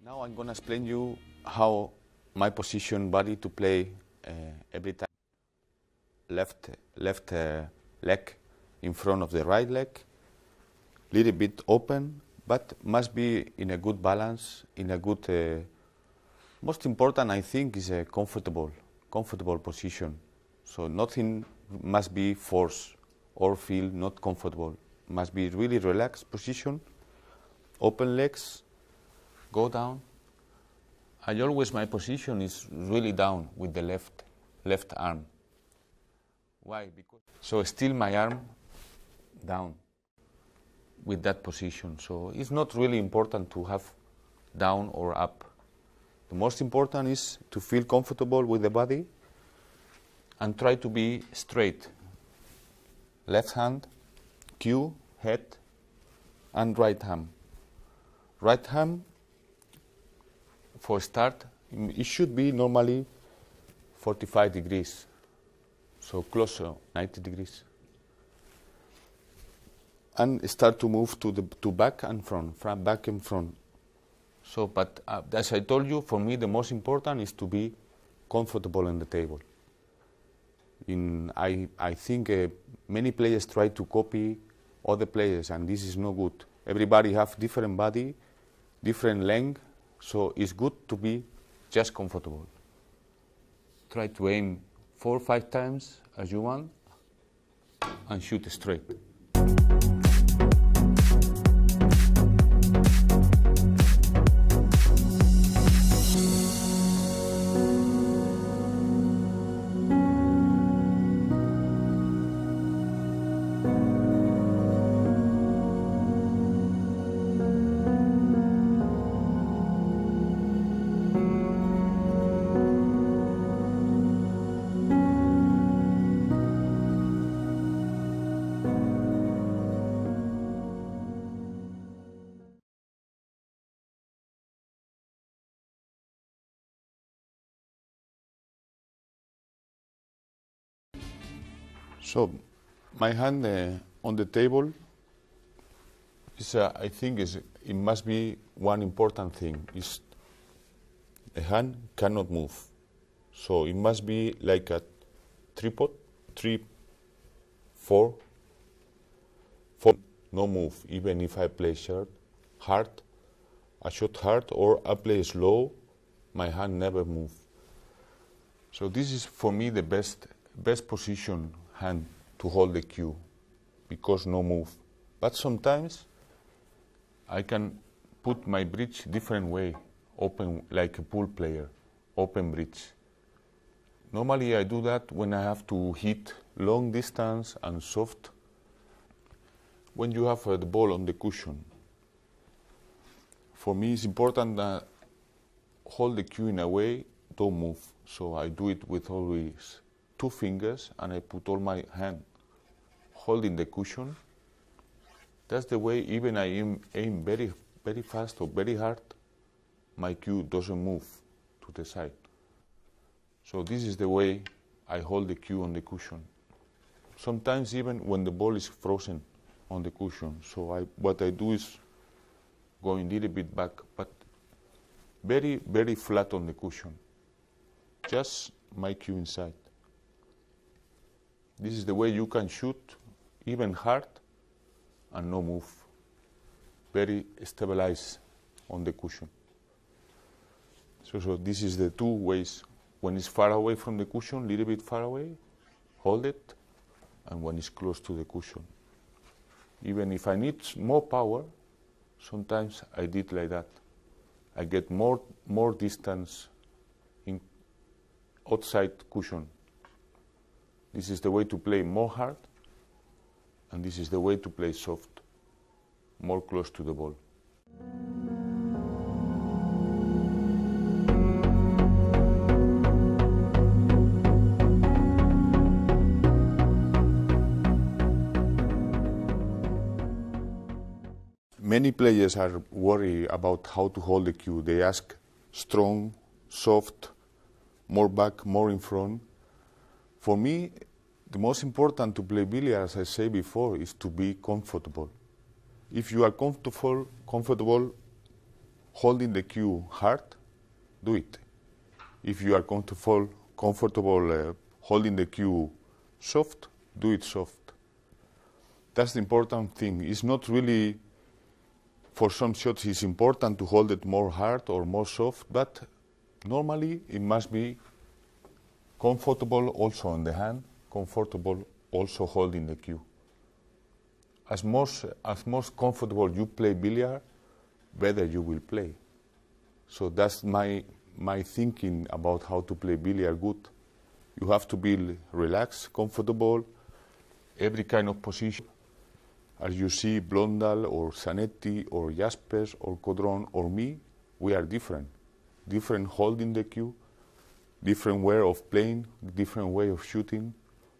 Now I'm going to explain you how my position body to play every time. Left leg in front of the right leg, little bit open, but must be in a good balance, in a good. Most important, I think, is a comfortable position. So nothing must be forced or feel not comfortable. Must be really relaxed position, open legs, go down. My position is really down with the left arm. Why? So still my arm down with that position. So it's not really important to have down or up. The most important is to feel comfortable with the body and try to be straight. Left hand, cue, head, and right hand. Right hand, for start, it should be normally 45 degrees, so closer, 90 degrees. And start to move to back and front, back and front. So, but as I told you, for me the most important is to be comfortable on the table. I think many players try to copy other players, and this is no good. Everybody have different body, different length, so it's good to be just comfortable. Try to aim 4 or 5 times as you want and shoot straight. So, my hand on the table is, I think, it must be one important thing. Is the hand cannot move, so it must be like a tripod, 3, 4, no move. Even if I play hard, I shot hard, or I play slow, my hand never move. So this is for me the best position hand to hold the cue, because no move. But sometimes I can put my bridge different way, open like a pool player, open bridge. Normally I do that when I have to hit long distance and soft. When you have the ball on the cushion, for me it's important that hold the cue in a way, don't move. So I do it with always 2 fingers, and I put all my hand holding the cushion. That's the way, even I aim very, very fast or very hard, my cue doesn't move to the side. So this is the way I hold the cue on the cushion. Sometimes even when the ball is frozen on the cushion. So what I do is going a little bit back, but very, very flat on the cushion. Just my cue inside. This is the way you can shoot even hard and no move. Very stabilized on the cushion. So this is the 2 ways. When it's far away from the cushion, little bit far away, hold it, and when it's close to the cushion. Even if I need more power, sometimes I did like that. I get more distance in outside cushion. This is the way to play more hard, and this is the way to play soft, more close to the ball. Many players are worried about how to hold the cue. They ask strong, soft, more back, more in front. For me, the most important to play billiards, as I said before, is to be comfortable. If you are comfortable, holding the cue hard, do it. If you are comfortable holding the cue soft, do it soft. That's the important thing. It's not really, for some shots it's important to hold it more hard or more soft, but normally it must be comfortable also on the hand, comfortable also holding the cue. As most comfortable you play billiard, better you will play. So that's my thinking about how to play billiard good. You have to be relaxed, comfortable, every kind of position. As you see, Blondal or Zanetti or Jaspers or Codron or me, we are different. Different holding the cue, different way of playing, different way of shooting,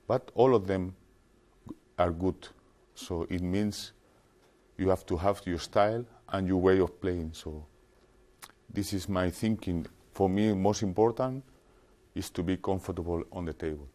but all of them are good. So it means you have to have your style and your way of playing. So this is my thinking. For me, most important is to be comfortable on the table.